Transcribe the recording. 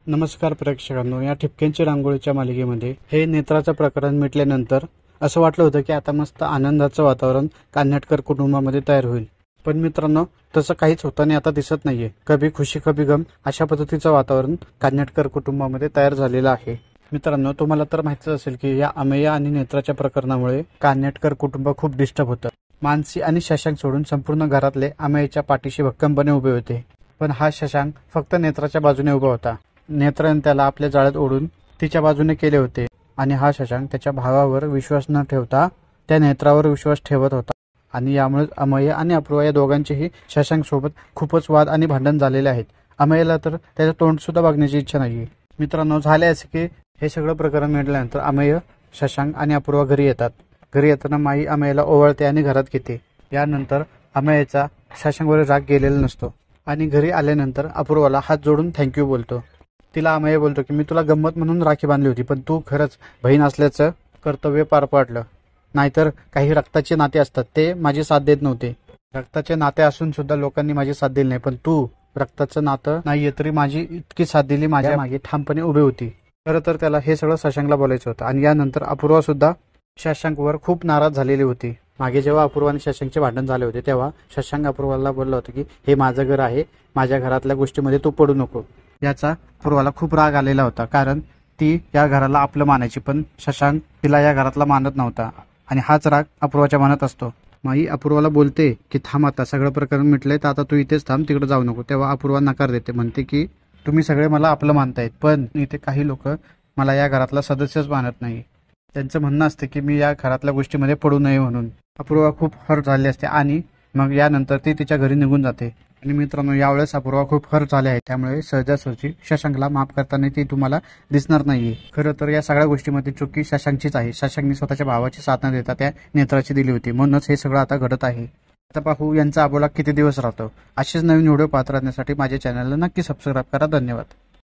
नमस्कार प्रेक्षकांनो, या ठिपक्यांची रांगोळीच्या मालिकेमध्ये हे नेत्राचं प्रकरण मिटल्यानंतर असं वाटलं होतं की आता मस्त आनंदाचं वातावरण कान्हेटकर कुटुंबामध्ये तयार होईल. पण मित्रांनो, तसं काहीच होताना आता दिसत नाहीये. कभी खुशी कभी गम अशा पद्धतीचं वातावरण कान्हेटकर कुटुंबामध्ये तयार झालेलं आहे. मित्रांनो, तुम्हाला तर माहितीच असेल की या अमेय आणि नेत्राच्या प्रकरणामुळे कान्हेटकर कुटुंब खूप डिस्टर्ब होतं. मानसी आणि शशांक सोडून संपूर्ण घरातले अमेयच्या पाठीशी भक्कमपणे उभे होते. पण हा शशांक फक्त नेत्राच्या बाजूने उभा होता. नेत्राने त्याला आपल्या जाळ्यात ओढून तिच्या बाजूने केले होते आणि हा शशांक त्याच्या भावावर विश्वास न ठेवता त्या नेत्रावर विश्वास ठेवत होता. आणि यामुळे अमेय आणि अपूर्वा या दोघांचेही शशांक सोबत खूपच वाद आणि भांडण झालेले आहेत. अमेयला तर त्याचं तोंड सुद्धा बघण्याची इच्छा नाहीये. मित्रांनो, झाले असे की हे सगळं प्रकरण मिटल्यानंतर अमेय, शशांक आणि अपूर्वा घरी येतात. घरी येताना माई अमेयला ओवाळते आणि घरात घेते. यानंतर अमेयचा शशांकवर राग गेलेला नसतो आणि घरी आल्यानंतर अपूर्वाला हात जोडून थँक्यू बोलतो. तिला अमेय बोलतो की मी तुला गंमत म्हणून राखी बांधली होती, पण तू खरंच बहीण असल्याचं कर्तव्य पार पाडलं. नाहीतर काही रक्ताचे नाते असतात, ते माझी साथ देत नव्हते. रक्ताचे नाते असून सुद्धा लोकांनी माझी साथ दिली नाही, पण तू रक्ताचं नातं नाहीये तरी माझी इतकी साथ दिली, माझ्या मागे ठामपणे उभी होती. खरं तर त्याला हे सगळं शशांकला बोलायचं होतं. आणि यानंतर अपूर्वा सुद्धा शशांकवर खूप नाराज झालेली होती. मागे जेव्हा अपूर्वा आणि शशांकचे भांडण झाले होते तेव्हा शशांक अपूर्वाला बोलला होता की हे माझं घर आहे, माझ्या घरातल्या गोष्टीमध्ये तू पडू नको. याचा अपूर्वाला खूप राग आलेला होता, कारण ती या घराला आपलं मानायची, पण शशांक तिला या घरातला मानत नव्हता. आणि हाच राग अपूर्वाच्या मनात असतो. माई अपूर्वाला बोलते की थांब, आता सगळं प्रकरण मिटलंय तर आता तू इथेच थांब, तिकडे जाऊ नको. तेव्हा अपूर्वा नकार देते, म्हणते की तुम्ही सगळे मला आपलं मानतायत, पण इथे काही लोक मला या घरातला सदस्यच मानत नाही. त्यांचं म्हणणं असते की मी या घरातल्या गोष्टीमध्ये पडू नये म्हणून. अपूर्वा खूप हर्ट झाली असते आणि मग यानंतर ती तिच्या घरी निघून जाते. आणि मित्रांनो, यावेळेस अपूर्वा खूप हर्ट झाले आहे, त्यामुळे सहजासहजी शशांकला माफ करताना ती तुम्हाला दिसणार नाहीये. खरं तर या सगळ्या गोष्टीमध्ये चुकी शशांकचीच आहे. शशांकने स्वतःच्या भावाची साथ न देता त्या नेत्राची दिली होती, म्हणूनच हे सगळं आता घडत आहे. आता पाहू यांचा अबोला किती दिवस राहतो. असेच नवीन व्हिडिओ पाहत राहण्यासाठी माझ्या चॅनलला नक्की सबस्क्राईब करा. धन्यवाद.